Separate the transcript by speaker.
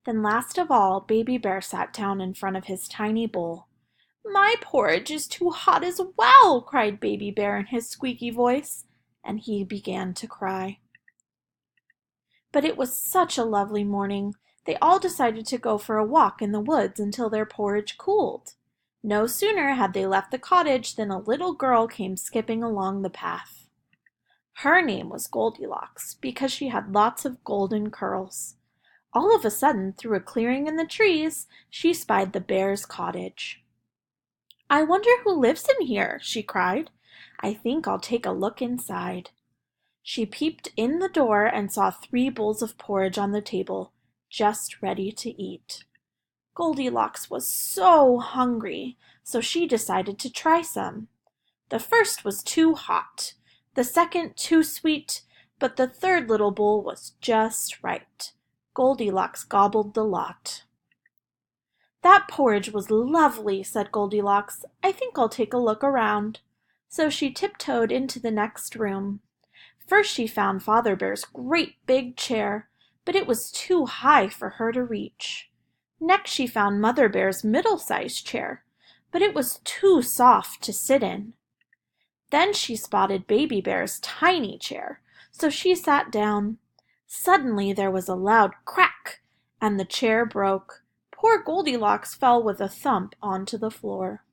Speaker 1: Then last of all, Baby Bear sat down in front of his tiny bowl. "My porridge is too hot as well!" cried Baby Bear in his squeaky voice, and he began to cry. But it was such a lovely morning, they all decided to go for a walk in the woods until their porridge cooled. No sooner had they left the cottage than a little girl came skipping along the path. Her name was Goldilocks, because she had lots of golden curls. All of a sudden, through a clearing in the trees, she spied the bear's cottage. "I wonder who lives in here," she cried. "I think I'll take a look inside." She peeped in the door and saw 3 bowls of porridge on the table, just ready to eat. Goldilocks was so hungry, so she decided to try some. The first was too hot, the second too sweet, but the third little bowl was just right. Goldilocks gobbled the lot. "That porridge was lovely," said Goldilocks. "I think I'll take a look around." So she tiptoed into the next room. First she found Father Bear's great big chair, but it was too high for her to reach. Next she found Mother Bear's middle-sized chair, but it was too soft to sit in. Then she spotted Baby Bear's tiny chair, so she sat down. Suddenly there was a loud crack, and the chair broke. Poor Goldilocks fell with a thump onto the floor.